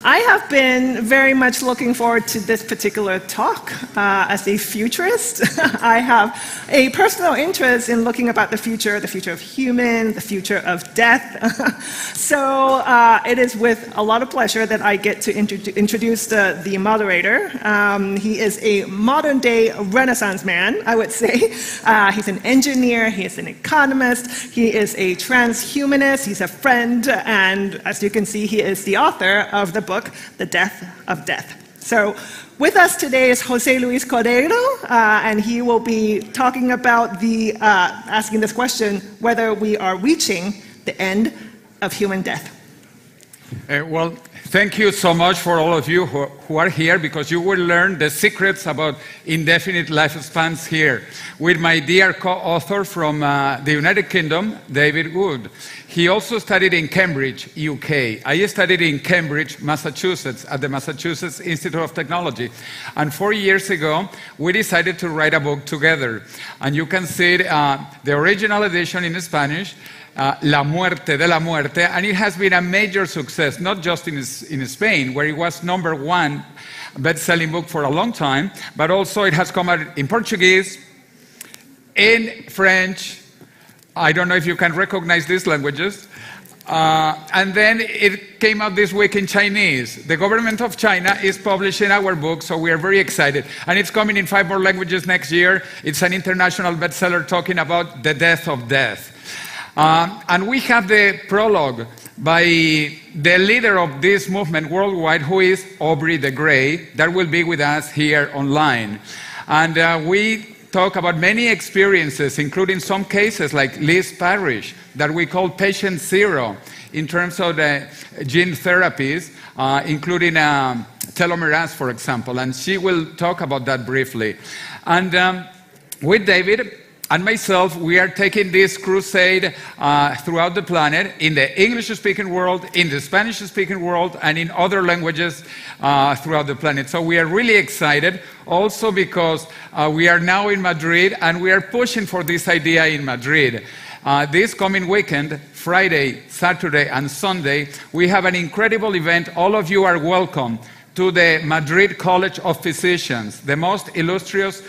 I have been very much looking forward to this particular talk. As a futurist, I have a personal interest in looking about the future of human, the future of death. So it is with a lot of pleasure that I get to introduce the moderator. He is a modern-day Renaissance man, I would say. He's an engineer, he is an economist, he is a transhumanist, he's a friend, and as you can see, he is the author of the book, The Death of Death. So with us today is José Cordeiro, and he will be talking about asking this question, whether we are reaching the end of human death. Well, thank you so much for all of you who are here, because you will learn the secrets about indefinite lifespans here with my dear co-author from the United Kingdom, David Wood. He also studied in Cambridge, UK. I studied in Cambridge, Massachusetts, at the Massachusetts Institute of Technology. And 4 years ago, we decided to write a book together. And you can see the original edition in Spanish, La Muerte de la Muerte, and it has been a major success, not just in Spain, where it was #1 best-selling book for a long time, but also it has come out in Portuguese, in French. I don't know if you can recognize these languages. And then it came out this week in Chinese. The government of China is publishing our book, so we are very excited. And it's coming in 5 more languages next year. It's an international bestseller talking about the death of death. And we have the prologue by the leader of this movement worldwide, who is Aubrey the Grey, that will be with us here online. And we talk about many experiences, including some cases like Liz Parrish, that we call patient zero, in terms of the gene therapies, including telomerase, for example. And she will talk about that briefly. And with David and myself, we are taking this crusade throughout the planet, in the English-speaking world, in the Spanish-speaking world, and in other languages throughout the planet. So we are really excited, also because we are now in Madrid, and we are pushing for this idea in Madrid. This coming weekend, Friday, Saturday, and Sunday, we have an incredible event. All of you are welcome to the Madrid College of Physicians, the most illustrious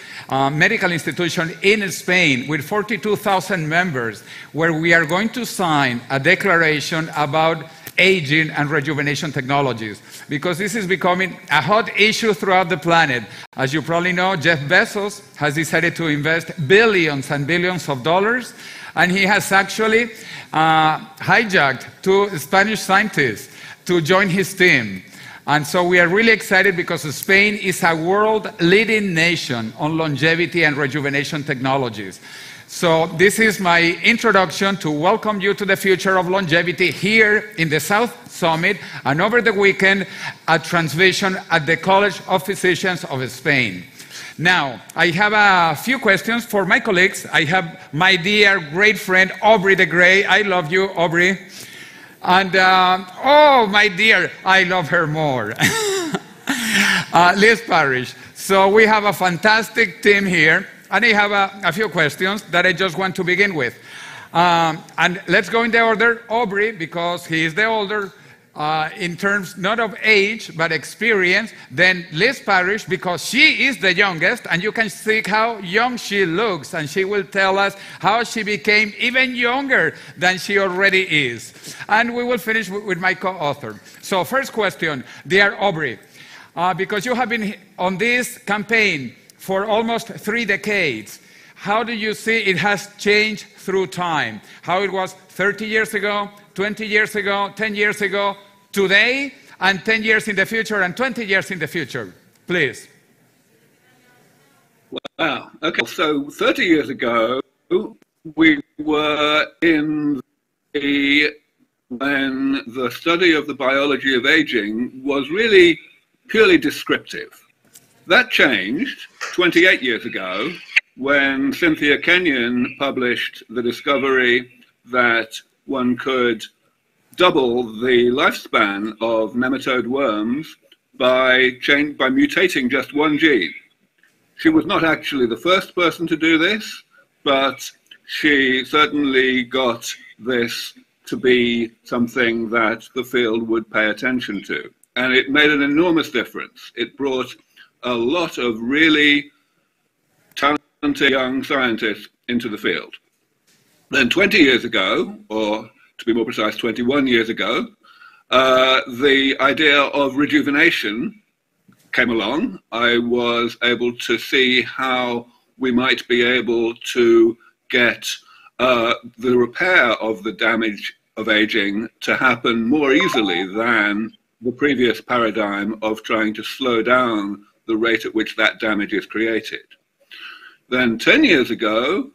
medical institution in Spain, with 42,000 members, where we are going to sign a declaration about aging and rejuvenation technologies, because this is becoming a hot issue throughout the planet. As you probably know, Jeff Bezos has decided to invest billions and billions of dollars, and he has actually hijacked 2 Spanish scientists to join his team. And so we are really excited, because Spain is a world-leading nation on longevity and rejuvenation technologies. So this is my introduction to welcome you to the future of longevity here in the South Summit, and over the weekend, a transmission at the College of Physicians of Spain. Now, I have a few questions for my colleagues. I have my dear great friend, Aubrey the Grey. I love you, Aubrey. And, oh, my dear, I love her more. Liz Parrish. So we have a fantastic team here, and I have a few questions that I just want to begin with. And let's go in the order. Aubrey, because he is the older in terms not of age, but experience. Then Liz Parrish, because she is the youngest, and you can see how young she looks, and she will tell us how she became even younger than she already is. And we will finish with my co-author. So first question, dear Aubrey, because you have been on this campaign for almost 3 decades, how do you see it has changed through time? How it was 30 years ago, 20 years ago, 10 years ago, today, and 10 years in the future, and 20 years in the future, please. Wow, okay, so 30 years ago, we were in when the study of the biology of aging was really purely descriptive. That changed 28 years ago, when Cynthia Kenyon published the discovery that one could double the lifespan of nematode worms by mutating just 1 gene. She was not actually the first person to do this, but she certainly got this to be something that the field would pay attention to. and it made an enormous difference. It brought a lot of really talented young scientists into the field. Then 20 years ago, or to be more precise, 21 years ago, the idea of rejuvenation came along. I was able to see how we might be able to get the repair of the damage of aging to happen more easily than the previous paradigm of trying to slow down the rate at which that damage is created. Then 10 years ago,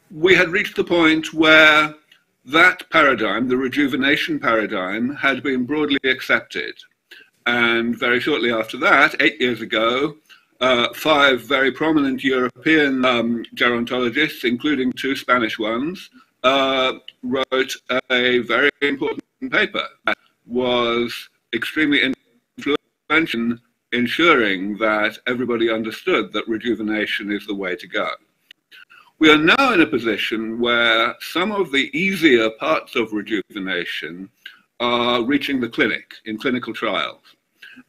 we had reached the point where that paradigm, the rejuvenation paradigm, had been broadly accepted. And very shortly after that, 8 years ago, 5 very prominent European gerontologists, including 2 Spanish ones, wrote a very important paper that was extremely influential in ensuring that everybody understood that rejuvenation is the way to go. We are now in a position where some of the easier parts of rejuvenation are reaching the clinic in clinical trials.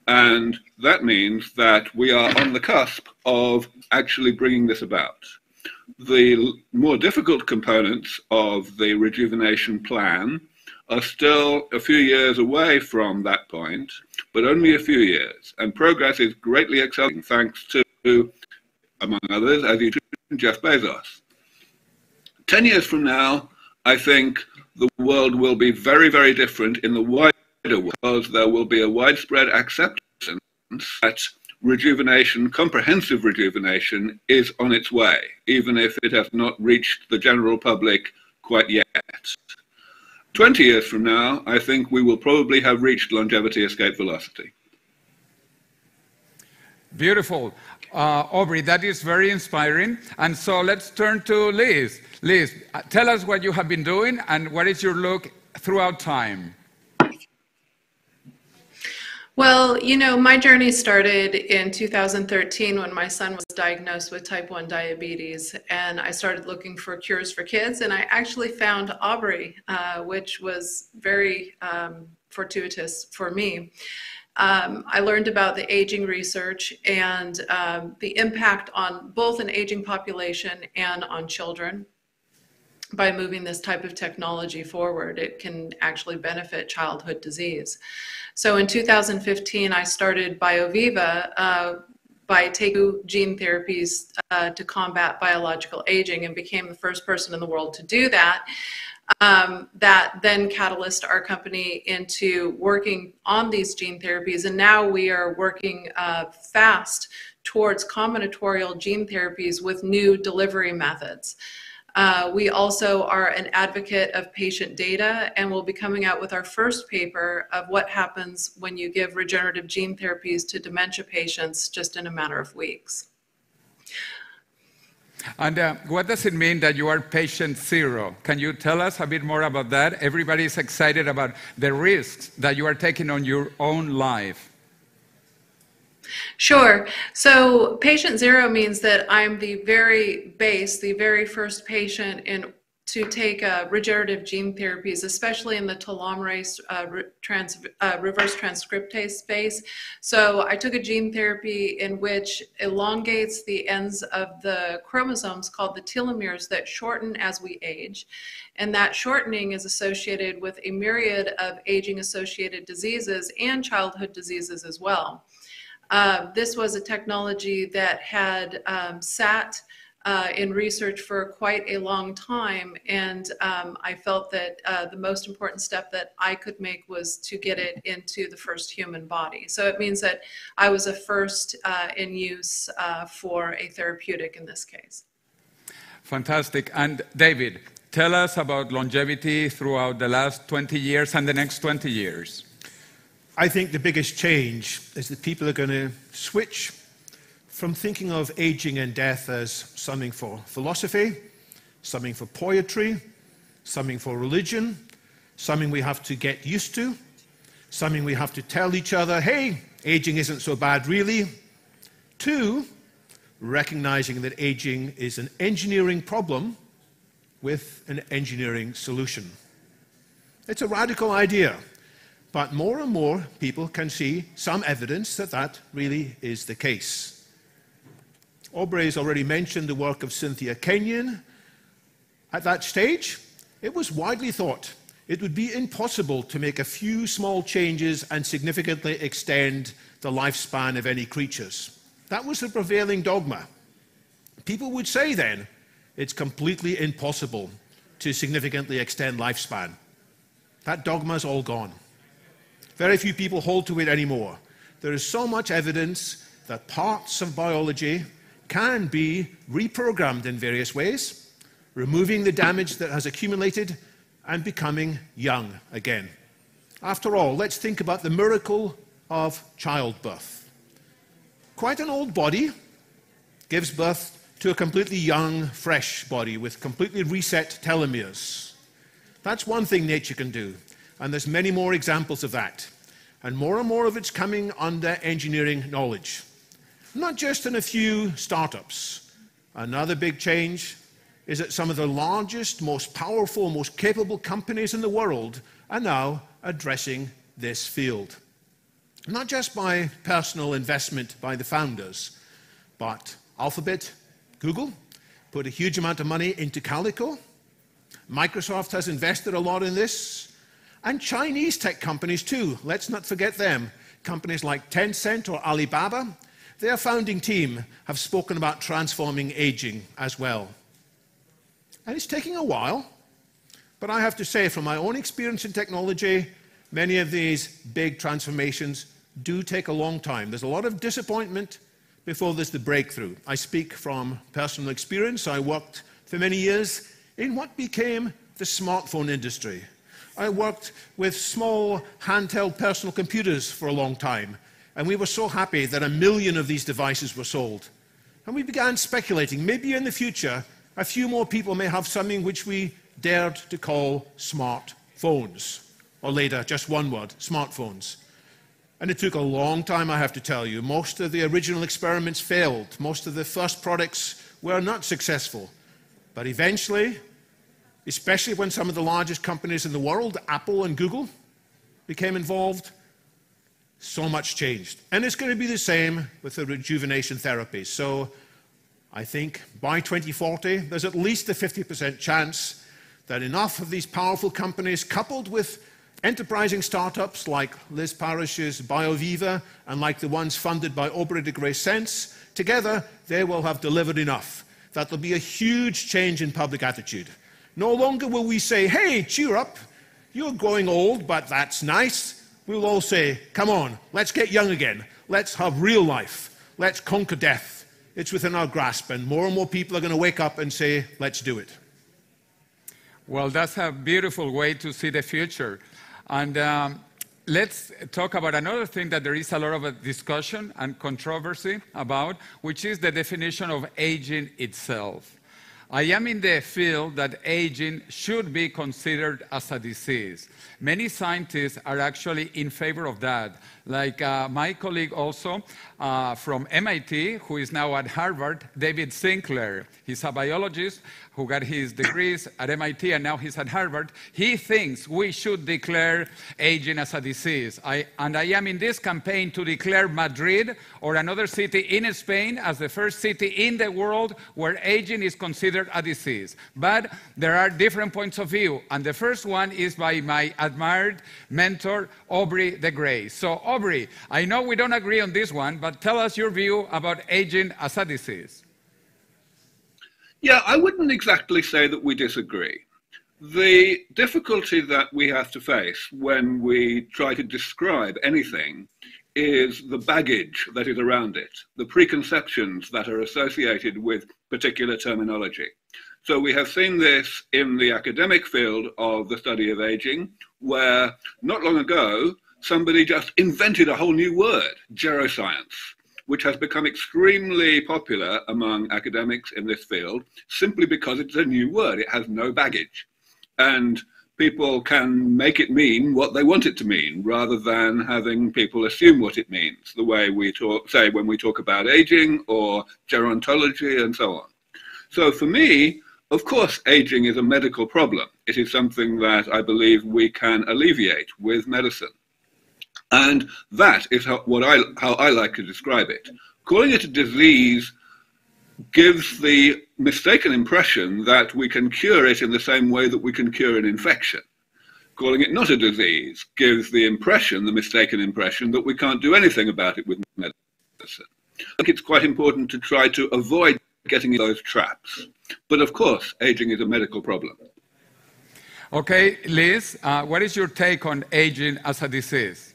And that means that we are on the cusp of actually bringing this about. The more difficult components of the rejuvenation plan are still a few years away from that point, but only a few years. And progress is greatly accelerating thanks to, among others, as you mentioned, Jeff Bezos. 10 years from now, I think the world will be very, very different in the wider world, because there will be a widespread acceptance that rejuvenation, comprehensive rejuvenation, is on its way, even if it has not reached the general public quite yet. 20 years from now, I think we will probably have reached longevity escape velocity. Beautiful. Aubrey, that is very inspiring. And so let's turn to Liz. Liz, tell us what you have been doing and what is your look throughout time? Well, you know, my journey started in 2013 when my son was diagnosed with type 1 diabetes, and I started looking for cures for kids, and I actually found Aubrey, which was very fortuitous for me. I learned about the aging research and the impact on both an aging population and on children. By moving this type of technology forward, it can actually benefit childhood disease. So in 2015, I started BioViva by taking gene therapies to combat biological aging, and became the first person in the world to do that. That then catalyzed our company into working on these gene therapies, and now we are working fast towards combinatorial gene therapies with new delivery methods. We also are an advocate of patient data, and we'll be coming out with our first paper of what happens when you give regenerative gene therapies to dementia patients just in a matter of weeks. And what does it mean that you are patient zero? Can you tell us a bit more about that? Everybody is excited about the risks that you are taking on your own life. Sure. So patient zero means that I'm the very first patient to take regenerative gene therapies, especially in the telomerase reverse transcriptase space. So I took a gene therapy in which elongates the ends of the chromosomes called the telomeres that shorten as we age. And that shortening is associated with a myriad of aging-associated diseases and childhood diseases as well. This was a technology that had sat in research for quite a long time, and I felt that the most important step that I could make was to get it into the first human body. So it means that I was a first in use for a therapeutic in this case. Fantastic. And David, tell us about longevity throughout the last 20 years and the next 20 years. I think the biggest change is that people are going to switch from thinking of aging and death as something for philosophy, something for poetry, something for religion, something we have to get used to, something we have to tell each other, hey, aging isn't so bad really, to recognizing that aging is an engineering problem with an engineering solution. It's a radical idea. But more and more people can see some evidence that that really is the case. Aubrey has already mentioned the work of Cynthia Kenyon. At that stage, it was widely thought it would be impossible to make a few small changes and significantly extend the lifespan of any creatures. That was the prevailing dogma. People would say then, it's completely impossible to significantly extend lifespan. That dogma is all gone. Very few people hold to it anymore. There is so much evidence that parts of biology can be reprogrammed in various ways, removing the damage that has accumulated and becoming young again. After all, let's think about the miracle of childbirth. Quite an old body gives birth to a completely young, fresh body with completely reset telomeres. That's one thing nature can do, and there's many more examples of that. And more of it's coming under engineering knowledge. Not just in a few startups. Another big change is that some of the largest, most powerful, most capable companies in the world are now addressing this field. Not just by personal investment by the founders, but Alphabet, Google, put a huge amount of money into Calico. Microsoft has invested a lot in this. And Chinese tech companies too, let's not forget them. Companies like Tencent or Alibaba, their founding team have spoken about transforming aging as well. And it's taking a while, but I have to say, from my own experience in technology, many of these big transformations do take a long time. There's a lot of disappointment before there's the breakthrough. I speak from personal experience. I worked for many years in what became the smartphone industry. I worked with small handheld personal computers for a long time, and we were so happy that 1 million of these devices were sold. And we began speculating, maybe in the future, a few more people may have something which we dared to call smartphones, or later, just one word, smartphones. And it took a long time, I have to tell you. Most of the original experiments failed. Most of the first products were not successful. But eventually, especially when some of the largest companies in the world, Apple and Google, became involved, so much changed. And it's going to be the same with the rejuvenation therapies. So I think by 2040, there's at least a 50% chance that enough of these powerful companies, coupled with enterprising startups like Liz Parrish's BioViva and like the ones funded by Aubrey de Grey Sense, together they will have delivered enough. That there'll be a huge change in public attitude. No longer will we say, hey, cheer up, you're growing old, but that's nice. We'll all say, come on, let's get young again. Let's have real life. Let's conquer death. It's within our grasp, and more people are going to wake up and say, let's do it. Well, that's a beautiful way to see the future. And let's talk about another thing that there is a lot of discussion and controversy about, which is the definition of aging itself. I am in the field that aging should be considered as a disease. Many scientists are actually in favor of that. Like my colleague also from MIT, who is now at Harvard, David Sinclair. He's a biologist who got his degrees at MIT and now he's at Harvard. He thinks we should declare aging as a disease. I am in this campaign to declare Madrid or another city in Spain as the first city in the world where aging is considered a disease. But there are different points of view. And the first one is by my admired mentor, Aubrey de Grey. So Aubrey, I know we don't agree on this one, but tell us your view about aging as a disease. Yeah, I wouldn't exactly say that we disagree. The difficulty that we have to face when we try to describe anything is the baggage that is around it, the preconceptions that are associated with particular terminology. So we have seen this in the academic field of the study of aging, where not long ago, somebody just invented a whole new word, geroscience, which has become extremely popular among academics in this field, simply because it's a new word. It has no baggage. And people can make it mean what they want it to mean, rather than having people assume what it means, the way we say when we talk about aging or gerontology and so on. So for me, of course, aging is a medical problem. It is something that I believe we can alleviate with medicine. And that is how I like to describe it. Calling it a disease gives the mistaken impression that we can cure it in the same way that we can cure an infection. Calling it not a disease gives the impression, the mistaken impression, that we can't do anything about it with medicine. I think it's quite important to try to avoid getting in those traps. But of course, aging is a medical problem. Okay, Liz, what is your take on aging as a disease?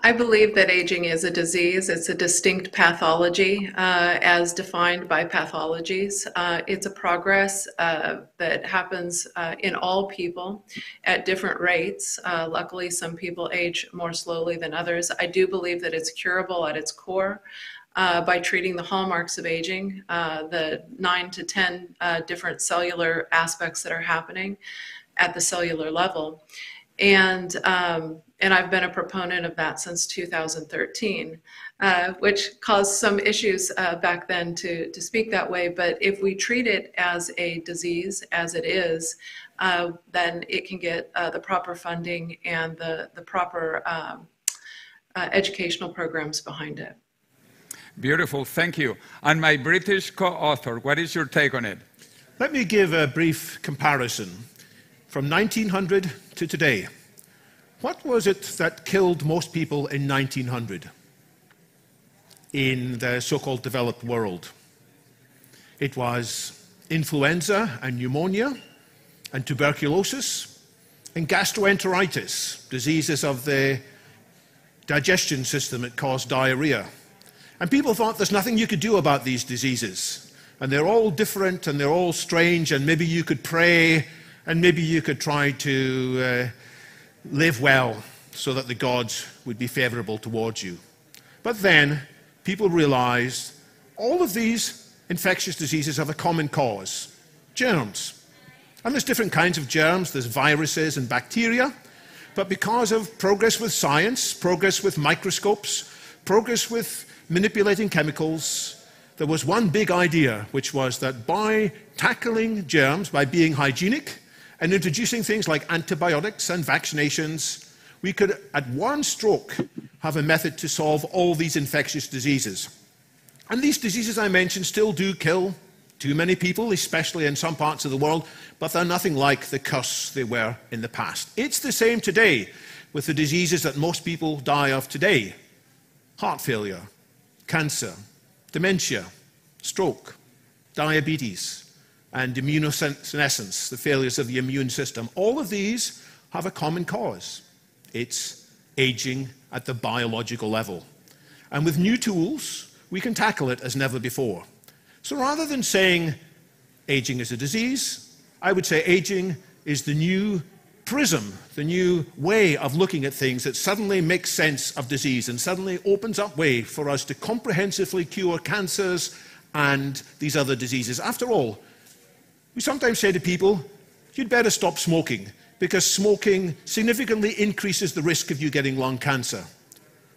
I believe that aging is a disease. It's a distinct pathology as defined by pathologies. It's a progress that happens in all people at different rates. Luckily, some people age more slowly than others. I do believe that it's curable at its core by treating the hallmarks of aging, the 9 to 10 different cellular aspects that are happening at the cellular level. And I've been a proponent of that since 2013, which caused some issues back then to speak that way. But if we treat it as a disease, as it is, then it can get the proper funding and the proper educational programs behind it. Beautiful, thank you. And my British co-author, what is your take on it? Let me give a brief comparison from 1900 to today. What was it that killed most people in 1900 in the so-called developed world? It was influenza and pneumonia and tuberculosis and gastroenteritis, diseases of the digestion system that caused diarrhea. And people thought there's nothing you could do about these diseases. And they're all different and they're all strange, and maybe you could pray and maybe you could try to live well so that the gods would be favorable towards you. But then people realized all of these infectious diseases have a common cause: germs. And there's different kinds of germs. There's viruses and bacteria. But because of progress with science, progress with microscopes, progress with manipulating chemicals, there was one big idea, which was that by tackling germs, by being hygienic and introducing things like antibiotics and vaccinations, we could at one stroke have a method to solve all these infectious diseases. And these diseases I mentioned still do kill too many people, especially in some parts of the world, but they're nothing like the curse they were in the past. It's the same today with the diseases that most people die of today: heart failure, cancer, dementia, stroke, diabetes, and immunosenescence, the failures of the immune system. All of these have a common cause. It's aging at the biological level. And with new tools, we can tackle it as never before. So rather than saying aging is a disease, I would say aging is the new prism, the new way of looking at things that suddenly makes sense of disease and suddenly opens up way for us to comprehensively cure cancers and these other diseases. After all, we sometimes say to people, you'd better stop smoking because smoking significantly increases the risk of you getting lung cancer.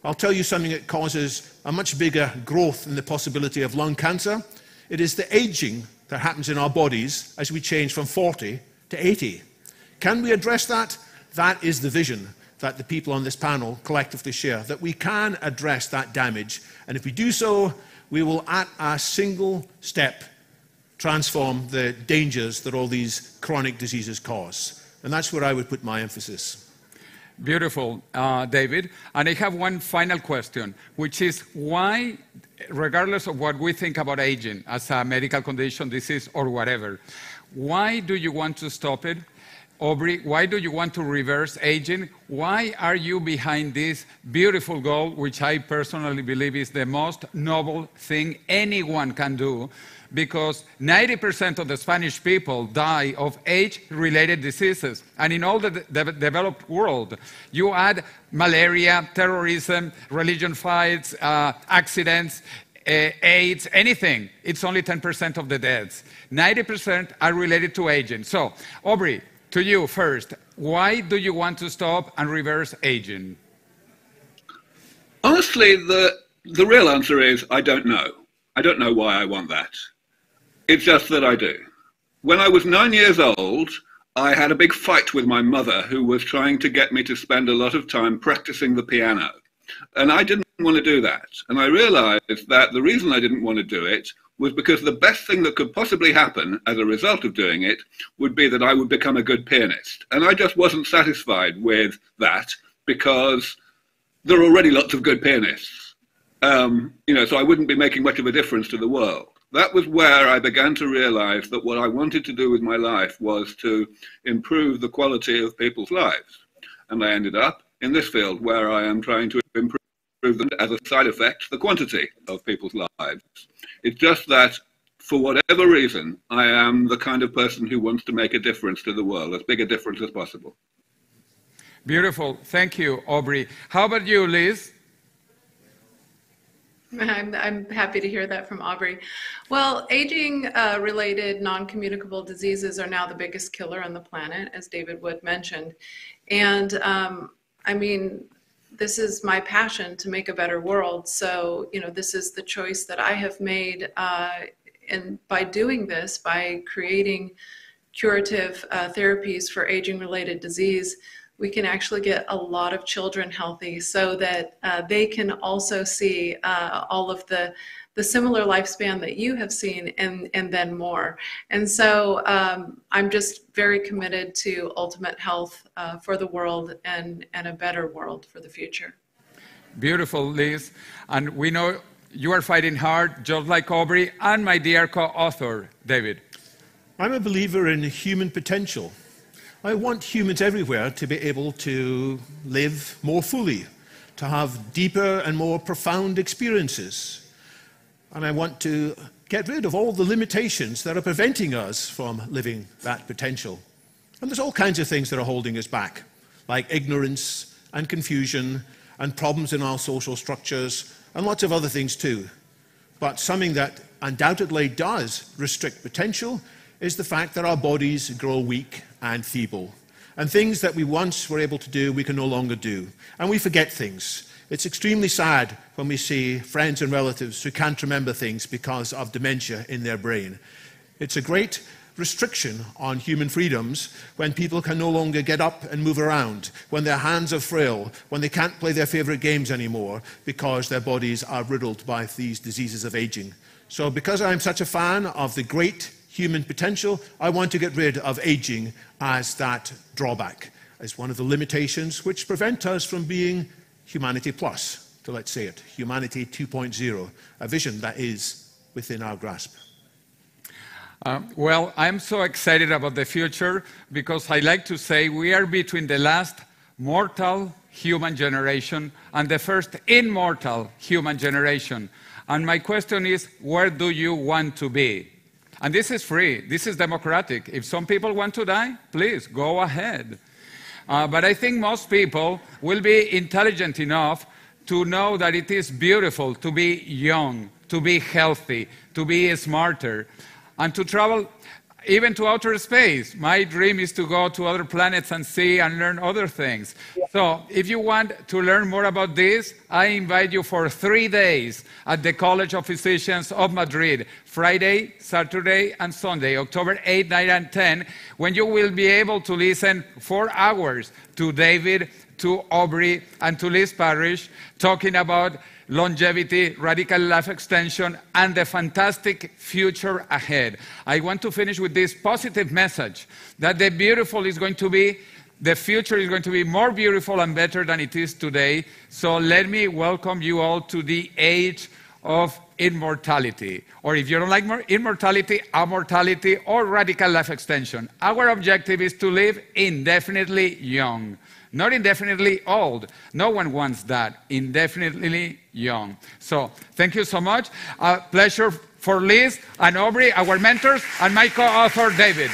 I'll tell you something that causes a much bigger growth in the possibility of lung cancer. It is the aging that happens in our bodies as we change from 40 to 80. Can we address that? That is the vision that the people on this panel collectively share, that we can address that damage. And if we do so, we will at a single step transform the dangers that all these chronic diseases cause. And that's where I would put my emphasis. Beautiful, David. And I have one final question, which is why, regardless of what we think about aging as a medical condition, disease, or whatever, why do you want to stop it? Aubrey, why do you want to reverse aging? Why are you behind this beautiful goal, which I personally believe is the most noble thing anyone can do? Because 90% of the Spanish people die of age-related diseases. And in all the developed world, you add malaria, terrorism, religion fights, accidents, AIDS, anything, it's only 10% of the deaths. 90% are related to aging. So, Aubrey, to you first, why do you want to stop and reverse aging? Honestly, the real answer is I don't know. I don't know why I want that. It's just that I do. When I was 9 years old, I had a big fight with my mother, who was trying to get me to spend a lot of time practicing the piano. And I didn't want to do that. And I realized that the reason I didn't want to do it was because the best thing that could possibly happen as a result of doing it would be that I would become a good pianist. And I just wasn't satisfied with that, because there are already lots of good pianists. So I wouldn't be making much of a difference to the world. That was where I began to realize that what I wanted to do with my life was to improve the quality of people's lives. And I ended up in this field, where I am trying to improve them, as a side effect, the quantity of people's lives. It's just that, for whatever reason, I am the kind of person who wants to make a difference to the world, as big a difference as possible. Beautiful. Thank you, Aubrey. How about you, Liz? I'm happy to hear that from Aubrey. Well, aging-related non-communicable diseases are now the biggest killer on the planet, as David Wood mentioned. And I mean, this is my passion, to make a better world. So, this is the choice that I have made. And by doing this, by creating curative therapies for aging-related disease, we can actually get a lot of children healthy, so that they can also see all of the similar lifespan that you have seen, and then more. And so I'm just very committed to ultimate health for the world, and a better world for the future. Beautiful, Liz. And we know you are fighting hard, just like Aubrey and my dear co-author, David. I'm a believer in human potential. I want humans everywhere to be able to live more fully, to have deeper and more profound experiences. And I want to get rid of all the limitations that are preventing us from living that potential. And there's all kinds of things that are holding us back, like ignorance and confusion and problems in our social structures, and lots of other things too. But something that undoubtedly does restrict potential is the fact that our bodies grow weak and feeble. And things that we once were able to do, we can no longer do. And we forget things. It's extremely sad when we see friends and relatives who can't remember things because of dementia in their brain. It's a great restriction on human freedoms when people can no longer get up and move around, when their hands are frail, when they can't play their favorite games anymore because their bodies are riddled by these diseases of aging. So because I'm such a fan of the great human potential, I want to get rid of aging as that drawback, as one of the limitations which prevent us from being humanity plus, so let's say it, humanity 2.0, a vision that is within our grasp. Well, I'm so excited about the future, because I like to say we are between the last mortal human generation and the first immortal human generation. And my question is, where do you want to be? And this is free. This is democratic. If some people want to die, please go ahead. But I think most people will be intelligent enough to know that it is beautiful to be young, to be healthy, to be smarter, and to travel even to outer space. My dream is to go to other planets and see and learn other things. So if you want to learn more about this, I invite you for 3 days at the College of Physicians of Madrid, Friday, Saturday, and Sunday, October 8, 9, and 10, when you will be able to listen 4 hours to David, to Aubrey, and to Liz Parrish talking about longevity, radical life extension, and the fantastic future ahead. I want to finish with this positive message that the beautiful is going to be, the future is going to be more beautiful and better than it is today. So let me welcome you all to the Age of Immortality. Or if you don't like immortality, immortality, or radical life extension. Our objective is to live indefinitely young. Not indefinitely old. No one wants that. Indefinitely young. So thank you so much. Pleasure for Liz and Aubrey, our mentors, and my co-author, David.